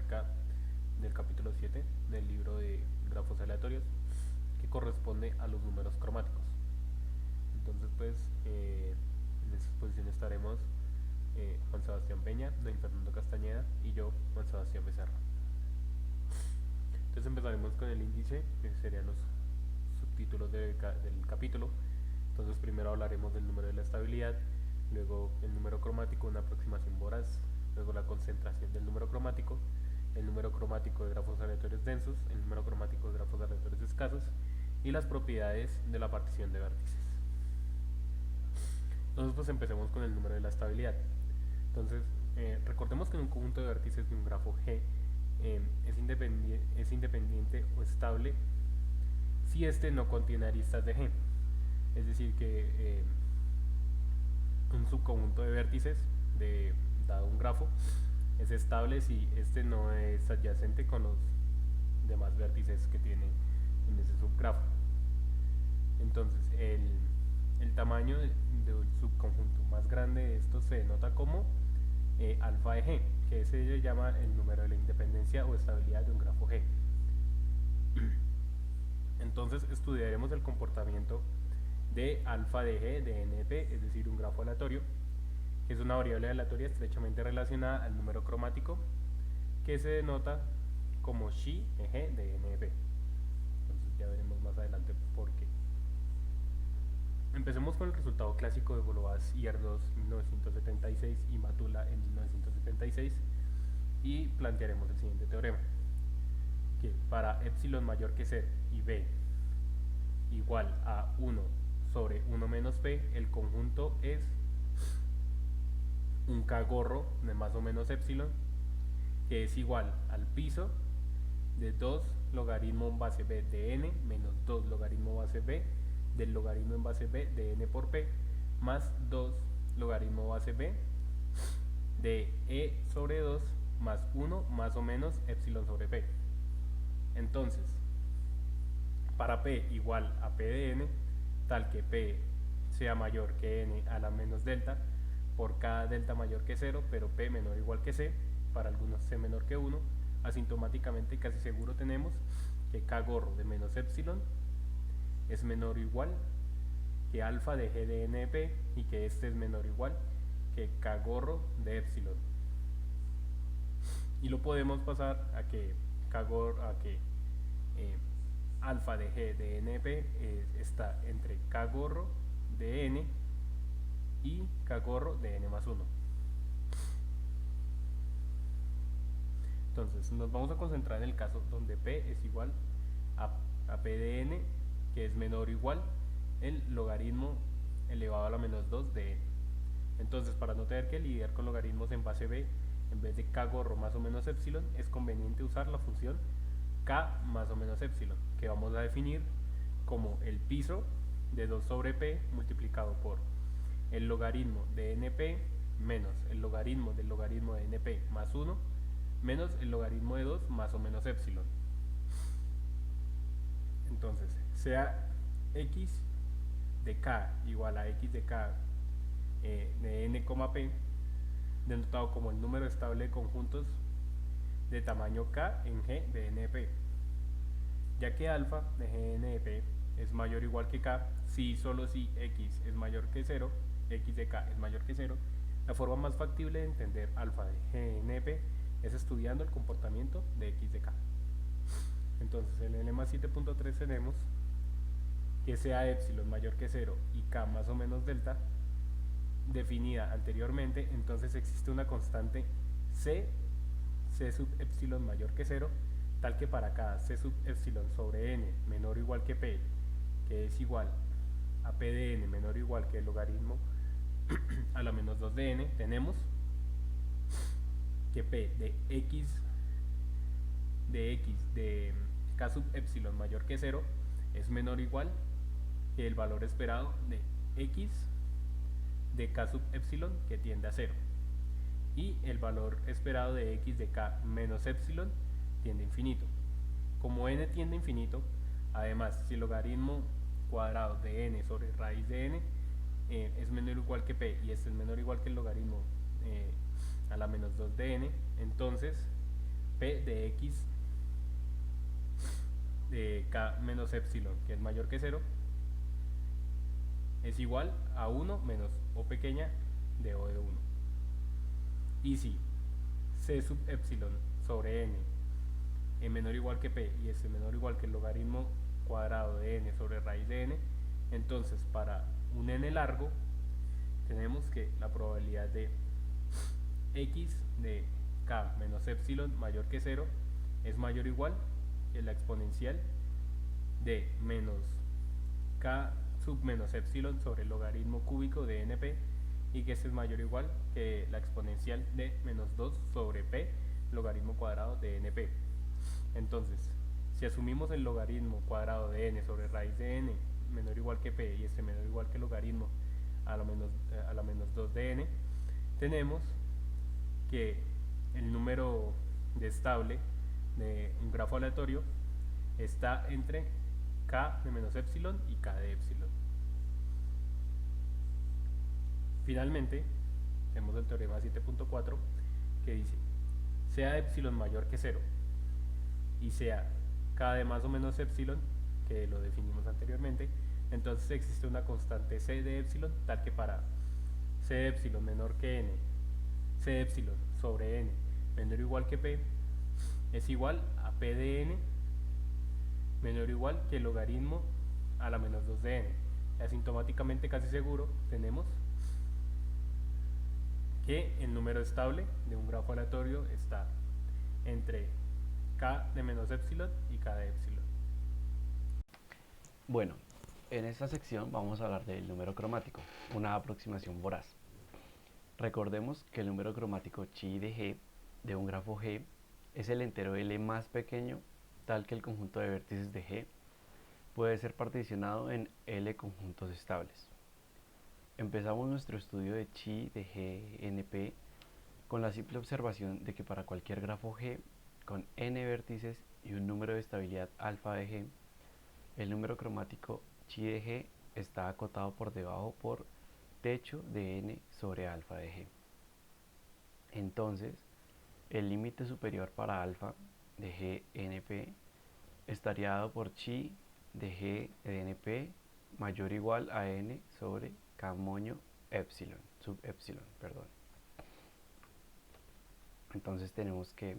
acerca del capítulo 7 del libro de grafos aleatorios, que corresponde a los números cromáticos. Entonces, en esta exposición estaremos Juan Sebastián Peña, Don Fernando Castañeda y yo, Juan Sebastián Becerra. Entonces empezaremos con el índice, que serían los subtítulos del capítulo. Entonces primero hablaremos del número de la estabilidad, luego el número cromático, una aproximación voraz, luego la concentración del número cromático, el número cromático de grafos aleatorios densos, el número cromático de grafos aleatorios escasos y las propiedades de la partición de vértices. Entonces pues empecemos con el número de la estabilidad. Entonces recordemos que en un conjunto de vértices de un grafo G es independiente o estable si este no contiene aristas de G. Es decir, que un subconjunto de vértices dado un grafo es estable si este no es adyacente con los demás vértices que tiene en ese subgrafo. Entonces, el tamaño del subconjunto más grande de esto se denota como alfa de G, que se llama el número de la independencia o estabilidad de un grafo G. Entonces estudiaremos el comportamiento de alfa de G de NP, es decir, un grafo aleatorio, que es una variable aleatoria estrechamente relacionada al número cromático, que se denota como xi de G de NP. Entonces ya veremos más adelante por qué. Empecemos con el resultado clásico de Goloas y Erdős en 1976 y Matula en 1976 y plantearemos el siguiente teorema, que para epsilon mayor que 0 y b igual a 1 sobre 1 menos p, el conjunto es un k gorro de más o menos epsilon, que es igual al piso de 2 logaritmo base b de n menos 2 logaritmo base b del logaritmo en base b de n por p más 2 logaritmo base b de e sobre 2 más 1 más o menos epsilon sobre p. Entonces, para p igual a p de n, tal que p sea mayor que n a la menos delta, por cada delta mayor que 0, pero p menor o igual que c, para algunos c menor que 1, asintomáticamente casi seguro tenemos que k gorro de menos epsilon es menor o igual que alfa de G de NP y que este es menor o igual que k gorro de epsilon. Y lo podemos pasar a que alfa de G de NP está entre k gorro de n y k gorro de n más 1. Entonces nos vamos a concentrar en el caso donde p es igual a p de n, que es menor o igual el logaritmo elevado a la menos 2 de n. Entonces, para no tener que lidiar con logaritmos en base b, en vez de k gorro más o menos epsilon, es conveniente usar la función k más o menos epsilon, que vamos a definir como el piso de 2 sobre p multiplicado por el logaritmo de np menos el logaritmo del logaritmo de np más 1 menos el logaritmo de 2 más o menos epsilon. Entonces, sea x de k igual a x de k de n, p, denotado como el número estable de conjuntos de tamaño k en G de NP, ya que alfa de G de NP es mayor o igual que k si y solo si x es mayor que 0, x de k es mayor que 0. La forma más factible de entender alfa de G de NP es estudiando el comportamiento de x de k. Entonces en el lema 7.3 tenemos que sea epsilon mayor que 0 y k más o menos delta definida anteriormente. Entonces existe una constante c sub epsilon mayor que 0, tal que para cada c sub epsilon sobre n menor o igual que p, que es igual a p de n menor o igual que el logaritmo a la menos 2 de n, tenemos que p de x de k sub epsilon mayor que 0 es menor o igual que el valor esperado de x de k sub epsilon, que tiende a 0, y el valor esperado de x de k menos epsilon tiende a infinito. Como n tiende a infinito, además, si el logaritmo cuadrado de n sobre raíz de n es menor o igual que p y este es menor o igual que el logaritmo a la menos 2 de n, entonces p de x de k menos epsilon, que es mayor que 0, es igual a 1 menos o pequeña de o de 1. Y si c sub epsilon sobre n es menor o igual que p y es menor o igual que el logaritmo cuadrado de n sobre raíz de n, entonces para un n largo tenemos que la probabilidad de x de k menos epsilon mayor que 0 es mayor o igual que la exponencial de menos k sub menos epsilon sobre el logaritmo cúbico de np, y que este es mayor o igual que la exponencial de menos 2 sobre p logaritmo cuadrado de np. Entonces, si asumimos el logaritmo cuadrado de n sobre raíz de n menor o igual que p y este menor o igual que el logaritmo a la menos 2 de n, tenemos que el número de estable de un grafo aleatorio está entre k de menos epsilon y k de epsilon. Finalmente, tenemos el teorema 7.4 que dice: sea epsilon mayor que 0 y sea k de más o menos epsilon, que lo definimos anteriormente, entonces existe una constante c de epsilon tal que para c de epsilon menor que n, c de epsilon sobre n menor o igual que p es igual a p de n menor o igual que el logaritmo a la menos 2 de n. Asintomáticamente casi seguro tenemos que el número estable de un grafo aleatorio está entre k de menos epsilon y k de epsilon. Bueno, en esta sección vamos a hablar del número cromático, una aproximación voraz. Recordemos que el número cromático chi de g de un grafo G es el entero L más pequeño, tal que el conjunto de vértices de G puede ser particionado en L conjuntos estables. Empezamos nuestro estudio de chi de GNP con la simple observación de que para cualquier grafo G con n vértices y un número de estabilidad alfa de G, el número cromático chi de G está acotado por debajo por techo de n sobre alfa de G. Entonces, el límite superior para alfa de GNP estaría dado por chi de G de NP mayor o igual a n sobre k moño epsilon, sub epsilon, perdón. Entonces tenemos que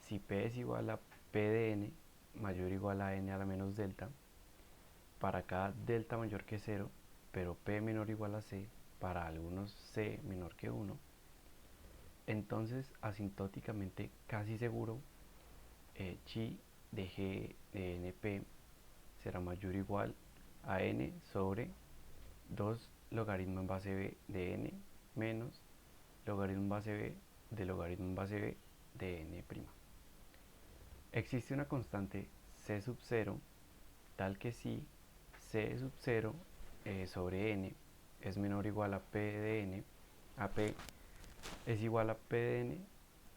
si p es igual a p de n mayor o igual a n a la menos delta, para cada delta mayor que 0, pero p menor o igual a c, para algunos c menor que 1, entonces asintóticamente casi seguro chi de g de np será mayor o igual a n sobre 2 logaritmo en base b de n menos logaritmo en base b de logaritmo en base b de n'. Existe una constante c sub 0 tal que si c sub 0 sobre n es menor o igual a p de n, a p es igual a p de n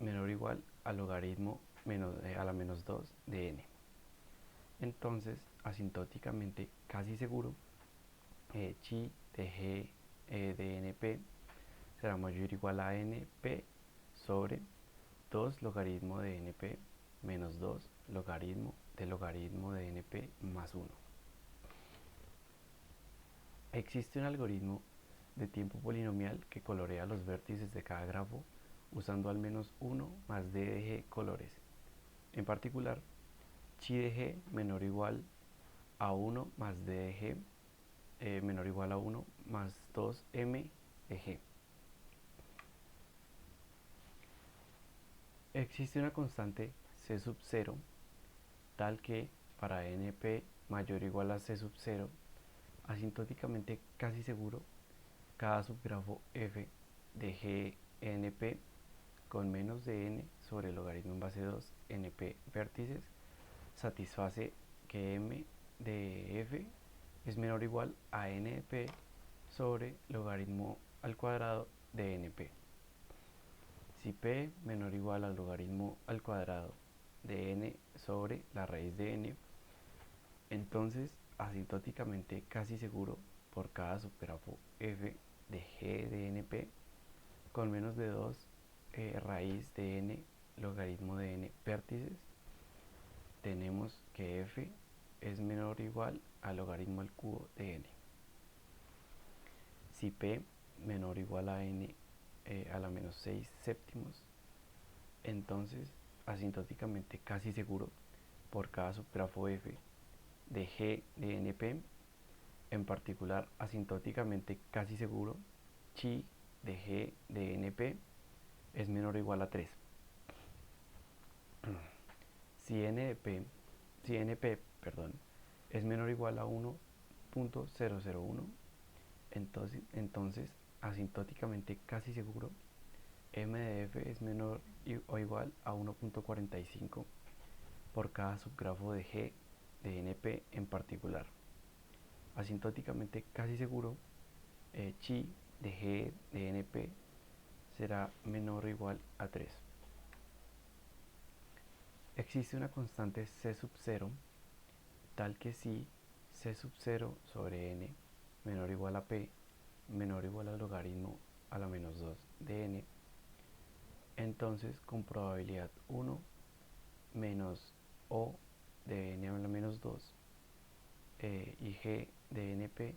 menor o igual al logaritmo a la menos 2 de n. Entonces, asintóticamente casi seguro, chi de g de np será mayor o igual a np sobre 2 logaritmo de np menos 2 logaritmo de np más 1. Existe un algoritmo de tiempo polinomial que colorea los vértices de cada grafo usando al menos 1 más d de g colores. En particular, chi de g menor o igual a 1 más d de g menor o igual a 1 más 2m de g. Existe una constante c sub 0 tal que para np mayor o igual a c sub 0, asintóticamente casi seguro, cada subgrafo f de gnp con menos de n sobre el logaritmo en base 2 np vértices satisface que m de f es menor o igual a np sobre logaritmo al cuadrado de np. Si p menor o igual al logaritmo al cuadrado de n sobre la raíz de n, entonces asintóticamente casi seguro por cada subgrafo f de g de np con menos de 2 raíz de n logaritmo de n vértices, tenemos que f es menor o igual al logaritmo al cubo de n. Si p menor o igual a n a la menos 6 séptimos, entonces asintóticamente casi seguro por cada subgrafo f de g de np, en particular asintóticamente casi seguro chi de g de np es menor o igual a 3. Si np es menor o igual a 1.001, entonces asintóticamente casi seguro m de f es menor o igual a 1.45 por cada subgrafo de g de np en particular. Asintóticamente casi seguro chi de g de np será menor o igual a 3. Existe una constante c sub 0 tal que si c sub 0 sobre n menor o igual a p menor o igual al logaritmo a la menos 2 de n, entonces con probabilidad 1 menos o de n a la menos 2 y g de np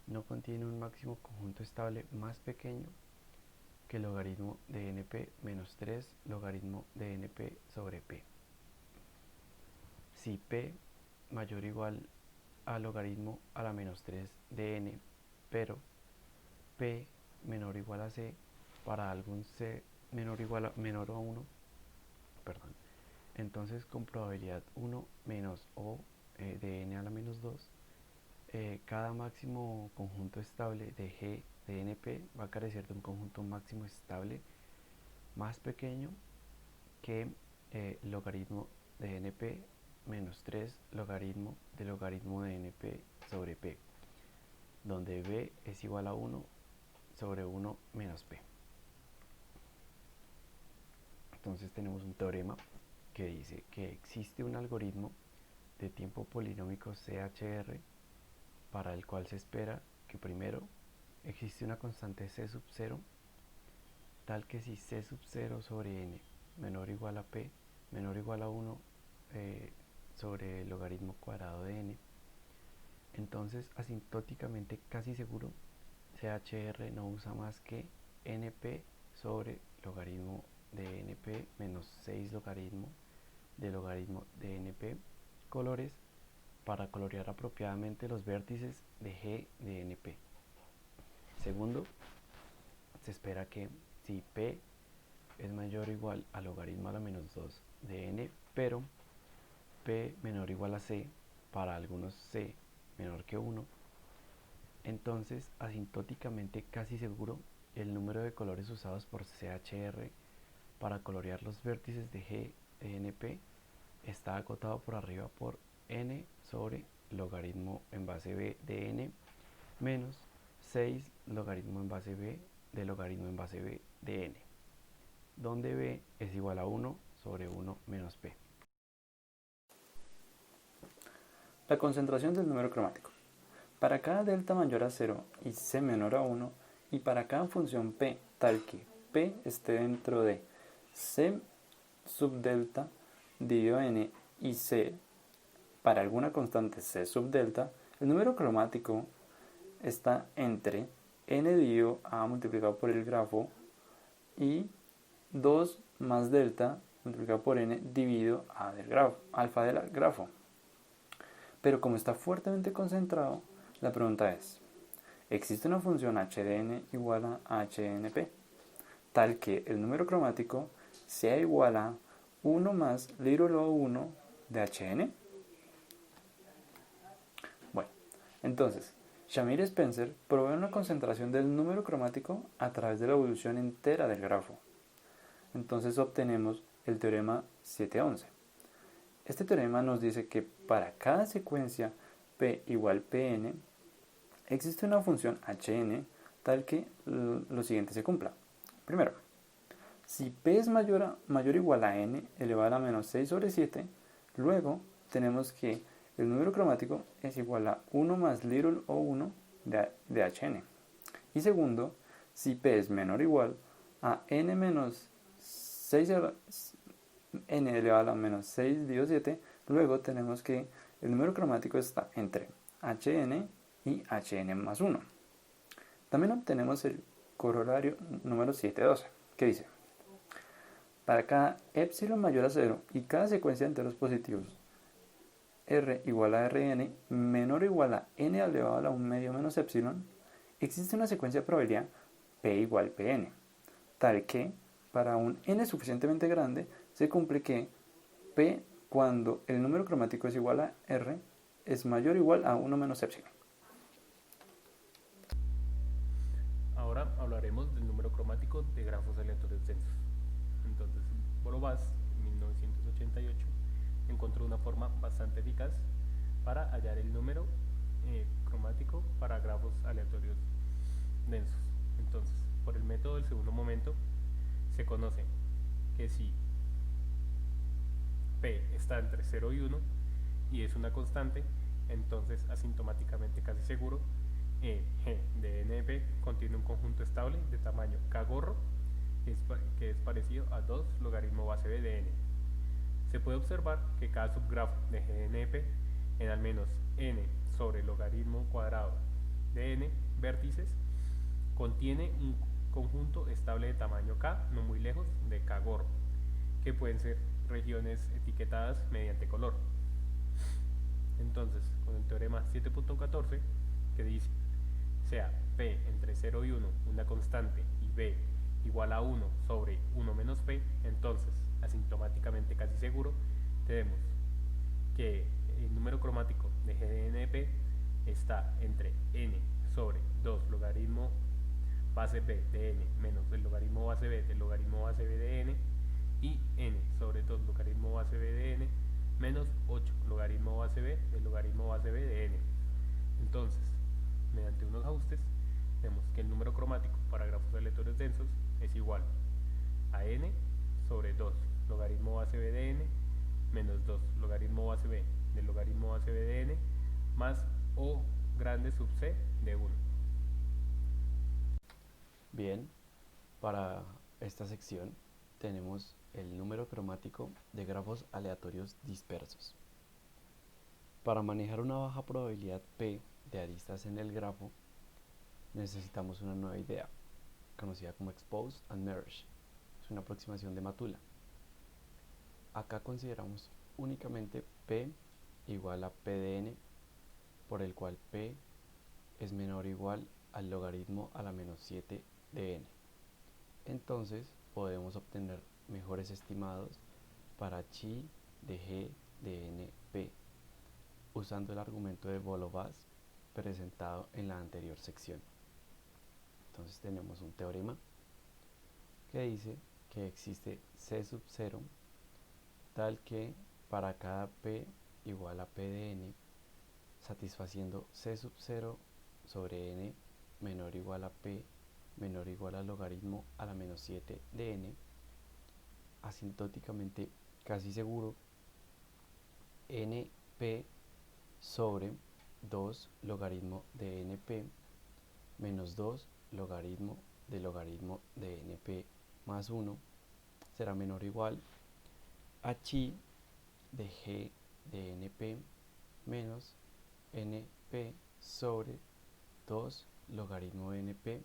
no contiene un máximo conjunto estable más pequeño que el logaritmo de np menos 3 logaritmo de np sobre p. Si p mayor o igual al logaritmo a la menos 3 de n, pero p menor o igual a c para algún c menor o a 1, entonces con probabilidad 1 menos o de n a la menos 2, cada máximo conjunto estable de g de np va a carecer de un conjunto máximo estable más pequeño que logaritmo de np menos 3 logaritmo de np sobre p, donde b es igual a 1 sobre 1 menos p. Entonces tenemos un teorema que dice que existe un algoritmo de tiempo polinómico CHR para el cual se espera que primero existe una constante c sub 0 tal que si c sub 0 sobre n menor o igual a p menor o igual a 1 sobre el logaritmo cuadrado de n, entonces asintóticamente casi seguro CHR no usa más que np sobre logaritmo de np menos 6 logaritmo de np colores para colorear apropiadamente los vértices de g de np. Segundo, se espera que si p es mayor o igual al logaritmo a la menos 2 de n, pero p menor o igual a c para algunos c menor que 1, entonces asintóticamente casi seguro el número de colores usados por CHR para colorear los vértices de g de np está acotado por arriba por n sobre logaritmo en base b de n menos 6 logaritmo en base b de logaritmo en base b de n, donde b es igual a 1 sobre 1 menos p. La concentración del número cromático. Para cada delta mayor a 0 y c menor a 1, y para cada función p tal que p esté dentro de c subdelta dividido n y c para alguna constante c subdelta, el número cromático está entre n dividido a multiplicado por el grafo y 2 más delta multiplicado por n dividido a del grafo, alfa del grafo. Pero como está fuertemente concentrado, la pregunta es, ¿existe una función h de n igual a h de np, tal que el número cromático sea igual a 1 más little o 1 de hn? Bueno, entonces, Shamir Spencer provee una concentración del número cromático a través de la evolución entera del grafo. Entonces obtenemos el teorema 711. Este teorema nos dice que para cada secuencia p igual pn, existe una función hn tal que lo siguiente se cumpla. Primero, si p es mayor o igual a n elevado a la menos 6 sobre 7, luego tenemos que el número cromático es igual a 1 más little o 1 de hn. Y segundo, si p es menor o igual a n menos 6 n elevado a la menos 6 dividido 7, luego tenemos que el número cromático está entre hn y hn más 1. También obtenemos el corolario número 712, que dice: para cada epsilon mayor a 0 y cada secuencia de enteros positivos r igual a rn menor o igual a n elevado a la 1 medio menos epsilon, existe una secuencia de probabilidad p igual pn, tal que para un n suficientemente grande se cumple que p, cuando el número cromático es igual a r, es mayor o igual a 1 menos epsilon. Ahora hablaremos del número cromático de grafos aleatorios densos. Entonces, Borovaz, en 1988, encontró una forma bastante eficaz para hallar el número cromático para grafos aleatorios densos. Entonces, por el método del segundo momento, se conoce que si P está entre 0 y 1 y es una constante, entonces asintomáticamente casi seguro G de NP contiene un conjunto estable de tamaño K gorro que es parecido a 2 logaritmo base B de N. Se puede observar que cada subgrafo de G de NP en al menos N sobre logaritmo cuadrado de N vértices contiene un conjunto estable de tamaño K no muy lejos de K gorro, que pueden ser regiones etiquetadas mediante color. Entonces, con el teorema 7.14, que dice: sea P entre 0 y 1 una constante y B igual a 1 sobre 1 menos P, entonces, asintomáticamente casi seguro, tenemos que el número cromático de G de NP está entre N sobre 2 logaritmo base B de N menos el logaritmo base B del logaritmo base B de N y N sobre 2 logaritmo base B de N menos 8 logaritmo base B del logaritmo base B de N. Entonces, mediante unos ajustes, vemos que el número cromático para grafos aleatorios densos es igual a N sobre 2 logaritmo base B de N menos 2 logaritmo base B del logaritmo base B de N más O grande sub C de 1. Bien, para esta sección tenemos el número cromático de grafos aleatorios dispersos. Para manejar una baja probabilidad P de aristas en el grafo, necesitamos una nueva idea, conocida como Expose and Merge. Es una aproximación de Matula. Acá consideramos únicamente P igual a P de n, por el cual P es menor o igual al logaritmo a la menos 7 de n. Entonces podemos obtener mejores estimados para chi de G de NP usando el argumento de Bolovaz presentado en la anterior sección. Entonces tenemos un teorema que dice que existe C sub 0 tal que para cada P igual a P de n, satisfaciendo C sub 0 sobre n menor o igual a P menor o igual al logaritmo a la menos 7 de n, asintóticamente casi seguro np sobre 2 logaritmo de np menos 2 logaritmo de np más 1 será menor o igual a chi de g de np menos np sobre 2 logaritmo de np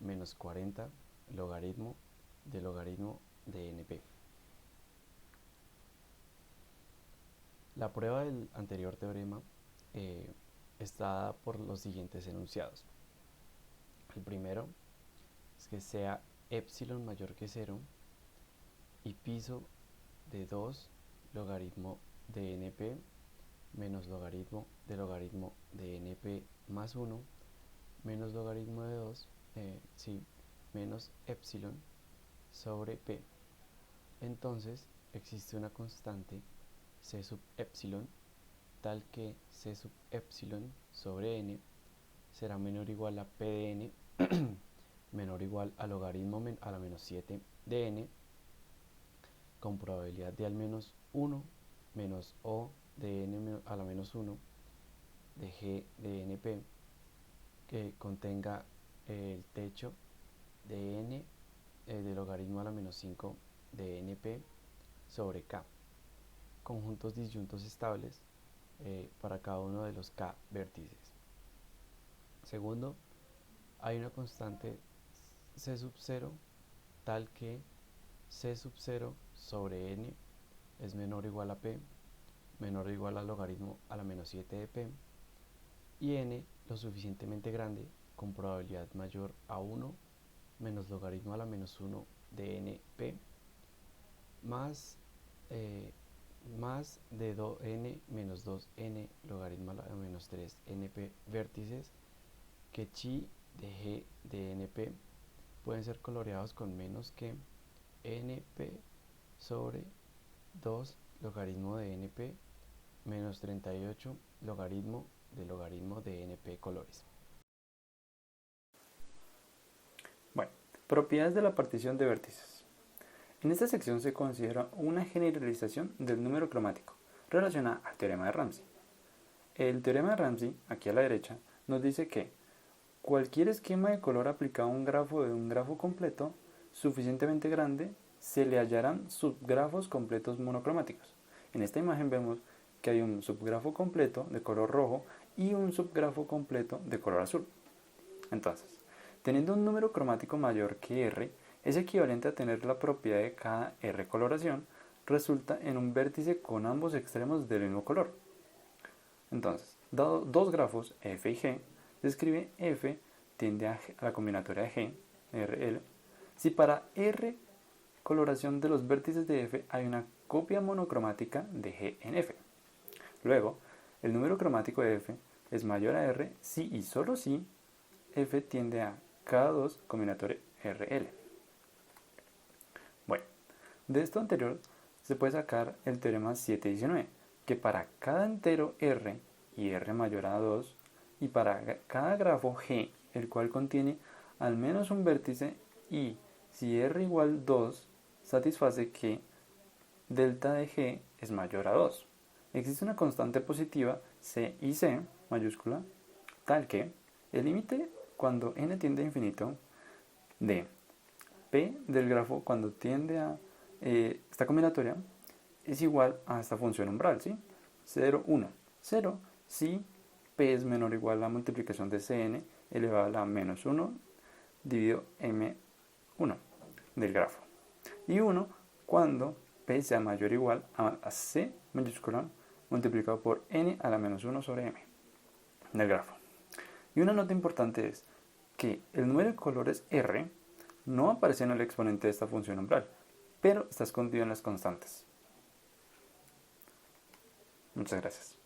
menos 40 logaritmo de np. La prueba del anterior teorema está dada por los siguientes enunciados. El primero es que sea epsilon mayor que 0 y piso de 2 logaritmo de np menos logaritmo de np más 1 menos logaritmo de 2 menos epsilon sobre p. Entonces existe una constante c sub epsilon tal que c sub epsilon sobre n será menor o igual a p de n menor o igual a logaritmo a la menos 7 de n con probabilidad de al menos 1 menos o de n a la menos 1 de g de np que contenga el techo de n de logaritmo a la menos 5 de np sobre K, conjuntos disyuntos estables para cada uno de los K vértices. Segundo, hay una constante C sub 0 tal que C sub 0 sobre n es menor o igual a p, menor o igual al logaritmo a la menos 7 de p, y n lo suficientemente grande con probabilidad mayor a 1 menos logaritmo a la menos 1 de np más de 2n menos 2n logaritmo a la menos 3 np vértices que chi de g de np pueden ser coloreados con menos que np sobre 2 logaritmo de np menos 38 logaritmo de np colores. Bueno, propiedades de la partición de vértices. En esta sección se considera una generalización del número cromático relacionada al teorema de Ramsey. El teorema de Ramsey, aquí a la derecha, nos dice que cualquier esquema de color aplicado a un grafo de un grafo completo suficientemente grande se le hallarán subgrafos completos monocromáticos. En esta imagen vemos que hay un subgrafo completo de color rojo y un subgrafo completo de color azul. Entonces, teniendo un número cromático mayor que R, es equivalente a tener la propiedad de cada R coloración, resulta en un vértice con ambos extremos del mismo color. Entonces, dado dos grafos F y G, se escribe F tiende a la combinatoria de G, RL, si para R coloración de los vértices de F hay una copia monocromática de G en F. Luego, el número cromático de F es mayor a R si y solo si F tiende a K2 combinatoria RL. Bueno, de esto anterior se puede sacar el teorema 719, que para cada entero R y R mayor a 2, y para cada grafo G, el cual contiene al menos un vértice, y si R igual 2, satisface que delta de G es mayor a 2. Existe una constante positiva C y C mayúscula, tal que el límite cuando n tiende a infinito de P del grafo cuando tiende a esta combinatoria es igual a esta función umbral, ¿sí? 0, 1. 0 si P es menor o igual a la multiplicación de Cn elevado a la menos 1 dividido M1 del grafo. Y 1 cuando P sea mayor o igual a C mayúscula multiplicado por n a la menos 1 sobre m del grafo. Y una nota importante es que el número de colores R no aparece en el exponente de esta función umbral, pero está escondido en las constantes. Muchas gracias.